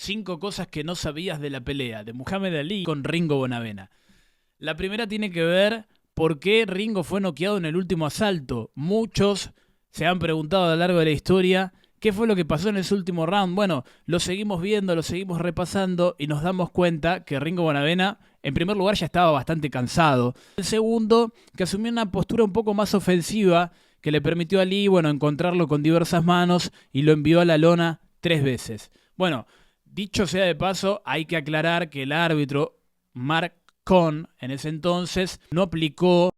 5 cosas que no sabías de la pelea de Muhammad Ali con Ringo Bonavena. La primera tiene que ver por qué Ringo fue noqueado en el último asalto. Muchos se han preguntado a lo largo de la historia qué fue lo que pasó en ese último round. Bueno, lo seguimos viendo, lo seguimos repasando y nos damos cuenta que Ringo Bonavena, en primer lugar, ya estaba bastante cansado. En segundo, que asumió una postura un poco más ofensiva que le permitió a Ali, encontrarlo con diversas manos y lo envió a la lona 3 veces. Bueno, dicho sea de paso, hay que aclarar que el árbitro Mark Cohn en ese entonces no aplicó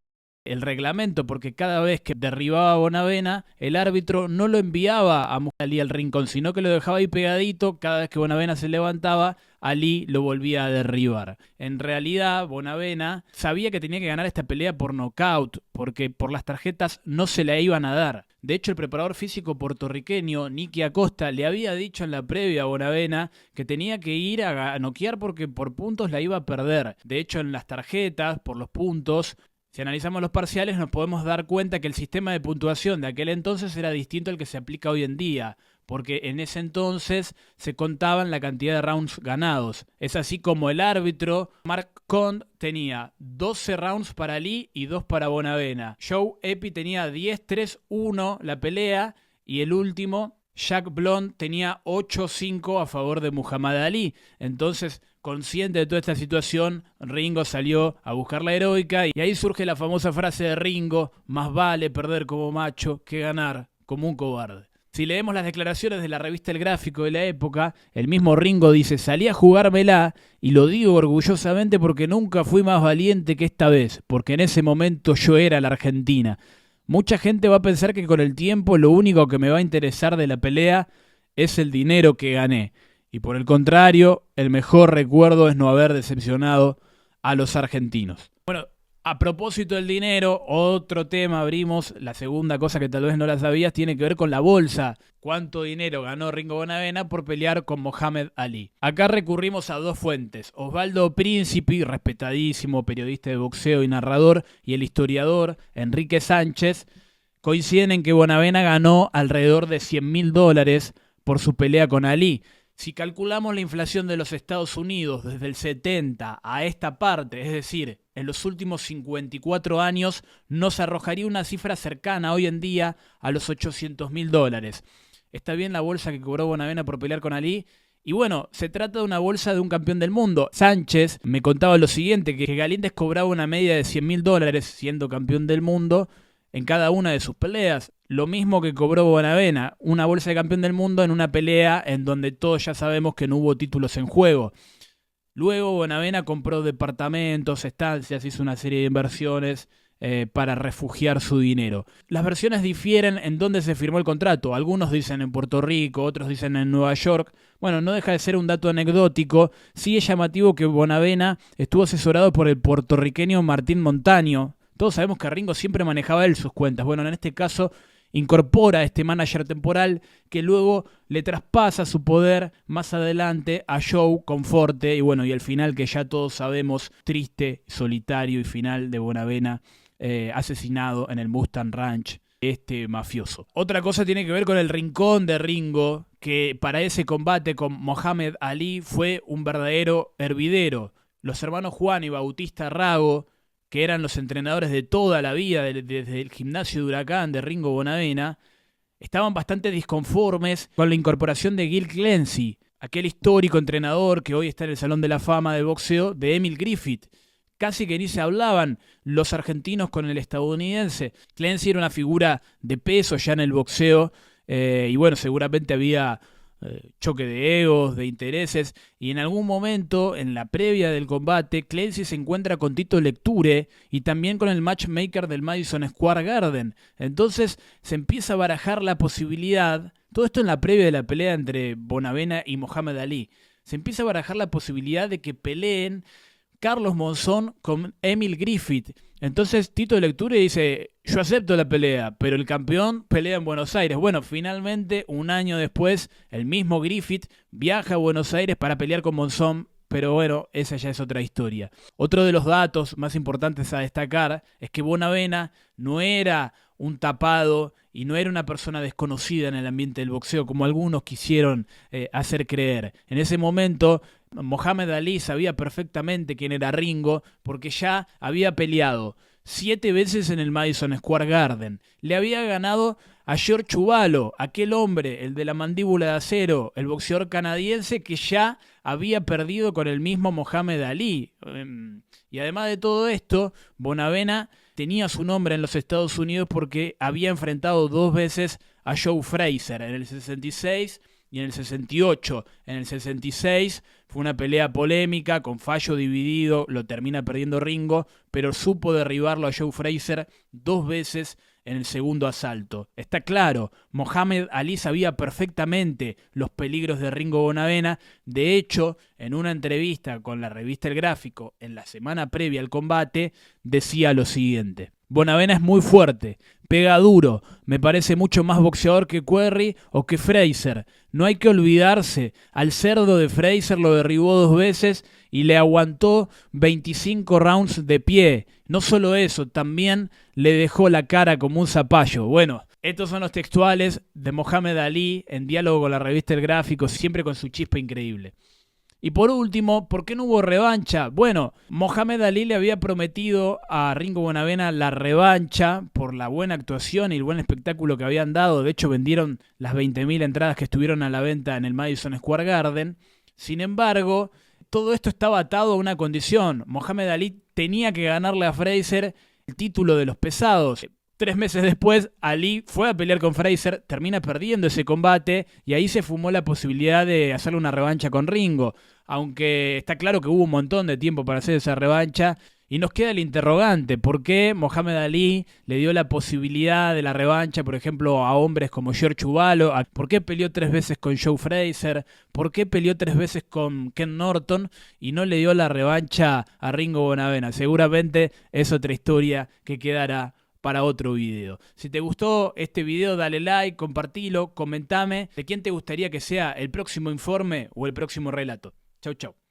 el reglamento, porque cada vez que derribaba a Bonavena, el árbitro no lo enviaba a Ali al rincón, sino que lo dejaba ahí pegadito. Cada vez que Bonavena se levantaba, Ali lo volvía a derribar. En realidad, Bonavena sabía que tenía que ganar esta pelea por nocaut, porque por las tarjetas no se la iban a dar. De hecho, el preparador físico puertorriqueño, Nicky Acosta, le había dicho en la previa a Bonavena que tenía que ir a noquear porque por puntos la iba a perder. De hecho, en las tarjetas, por los puntos, si analizamos los parciales, nos podemos dar cuenta que el sistema de puntuación de aquel entonces era distinto al que se aplica hoy en día, porque en ese entonces se contaban la cantidad de rounds ganados. Es así como el árbitro Mark Cohn tenía 12 rounds para Ali y 2 para Bonavena. Joe Epi tenía 10-3-1 la pelea y el último, Jack Blond, tenía 8-5 a favor de Muhammad Ali. Entonces, consciente de toda esta situación, Ringo salió a buscar la heroica y ahí surge la famosa frase de Ringo: más vale perder como macho que ganar como un cobarde. Si leemos las declaraciones de la revista El Gráfico de la época, el mismo Ringo dice: salí a jugármela y lo digo orgullosamente porque nunca fui más valiente que esta vez, porque en ese momento yo era la Argentina. Mucha gente va a pensar que con el tiempo lo único que me va a interesar de la pelea es el dinero que gané. Y por el contrario, el mejor recuerdo es no haber decepcionado a los argentinos. Bueno, a propósito del dinero, otro tema abrimos. La segunda cosa que tal vez no la sabías tiene que ver con la bolsa. ¿Cuánto dinero ganó Ringo Bonavena por pelear con Muhammad Ali? Acá recurrimos a 2 fuentes. Osvaldo Príncipe, respetadísimo periodista de boxeo y narrador, y el historiador Enrique Sánchez coinciden en que Bonavena ganó alrededor de $100.000 por su pelea con Ali. Si calculamos la inflación de los Estados Unidos desde el 70 a esta parte, es decir, en los últimos 54 años, nos arrojaría una cifra cercana hoy en día a los $800.000. ¿Está bien la bolsa que cobró Bonavena por pelear con Ali? Y bueno, se trata de una bolsa de un campeón del mundo. Sánchez me contaba lo siguiente, que Galíndez cobraba una media de $100.000 siendo campeón del mundo en cada una de sus peleas. Lo mismo que cobró Bonavena, una bolsa de campeón del mundo en una pelea en donde todos ya sabemos que no hubo títulos en juego. Luego Bonavena compró departamentos, estancias, hizo una serie de inversiones para refugiar su dinero. Las versiones difieren en dónde se firmó el contrato. Algunos dicen en Puerto Rico, otros dicen en Nueva York. Bueno, no deja de ser un dato anecdótico. Sí es llamativo que Bonavena estuvo asesorado por el puertorriqueño Martín Montaño. Todos sabemos que Ringo siempre manejaba él sus cuentas. Bueno, en este caso incorpora a este manager temporal que luego le traspasa su poder más adelante a Joe Conforte. Y el final que ya todos sabemos, triste, solitario y final de Bonavena, asesinado en el Mustang Ranch, este mafioso. Otra cosa tiene que ver con el rincón de Ringo, que para ese combate con Muhammad Ali fue un verdadero hervidero. Los hermanos Juan y Bautista Rago, que eran los entrenadores de toda la vida desde el gimnasio de Huracán de Ringo Bonavena, estaban bastante disconformes con la incorporación de Gil Clancy, aquel histórico entrenador que hoy está en el Salón de la Fama de boxeo de Emil Griffith. Casi que ni se hablaban los argentinos con el estadounidense. Clancy era una figura de peso ya en el boxeo seguramente había choque de egos, de intereses, y en algún momento, en la previa del combate, Clancy se encuentra con Tito Lecture y también con el matchmaker del Madison Square Garden. Entonces se empieza a barajar la posibilidad, todo esto en la previa de la pelea entre Bonavena y Muhammad Ali, se empieza a barajar la posibilidad de que peleen Carlos Monzón con Emil Griffith. Entonces Tito Lecture dice: yo acepto la pelea, pero el campeón pelea en Buenos Aires. Bueno, finalmente, un año después, el mismo Griffith viaja a Buenos Aires para pelear con Monzón, pero bueno, esa ya es otra historia. Otro de los datos más importantes a destacar es que Bonavena no era un tapado y no era una persona desconocida en el ambiente del boxeo como algunos quisieron hacer creer. En ese momento Mohamed Ali sabía perfectamente quién era Ringo porque ya había peleado 7 veces en el Madison Square Garden. Le había ganado a George Chuvalo, aquel hombre, el de la mandíbula de acero, el boxeador canadiense que ya había perdido con el mismo Mohamed Ali. Y además de todo esto, Bonavena tenía su nombre en los Estados Unidos porque había enfrentado 2 veces a Joe Frazier, en el 66 y en el 68. En el 66 fue una pelea polémica, con fallo dividido, lo termina perdiendo Ringo, pero supo derribarlo a Joe Frazier 2 veces en el segundo asalto. Está claro, Mohamed Ali sabía perfectamente los peligros de Ringo Bonavena. De hecho, en una entrevista con la revista El Gráfico, en la semana previa al combate, decía lo siguiente: Bonavena es muy fuerte, pega duro, me parece mucho más boxeador que Querrey o que Frazier. No hay que olvidarse, al cerdo de Frazier lo derribó 2 veces y le aguantó 25 rounds de pie. No solo eso, también le dejó la cara como un zapallo. Bueno, estos son los textuales de Mohamed Ali en diálogo con la revista El Gráfico, siempre con su chispa increíble. Y por último, ¿por qué no hubo revancha? Bueno, Mohamed Ali le había prometido a Ringo Bonavena la revancha por la buena actuación y el buen espectáculo que habían dado. De hecho, vendieron las 20.000 entradas que estuvieron a la venta en el Madison Square Garden. Sin embargo, todo esto estaba atado a una condición. Mohamed Ali tenía que ganarle a Frazier el título de los pesados. 3 meses después, Ali fue a pelear con Frazier, termina perdiendo ese combate y ahí se fumó la posibilidad de hacerle una revancha con Ringo. Aunque está claro que hubo un montón de tiempo para hacer esa revancha y nos queda el interrogante: ¿por qué Mohamed Ali le dio la posibilidad de la revancha, por ejemplo, a hombres como George Chuvalo? ¿Por qué peleó 3 veces con Joe Frazier? ¿Por qué peleó 3 veces con Ken Norton y no le dio la revancha a Ringo Bonavena? Seguramente es otra historia que quedará para otro video. Si te gustó este video, dale like, compartilo, comentame de quién te gustaría que sea el próximo informe o el próximo relato. Chau, chau.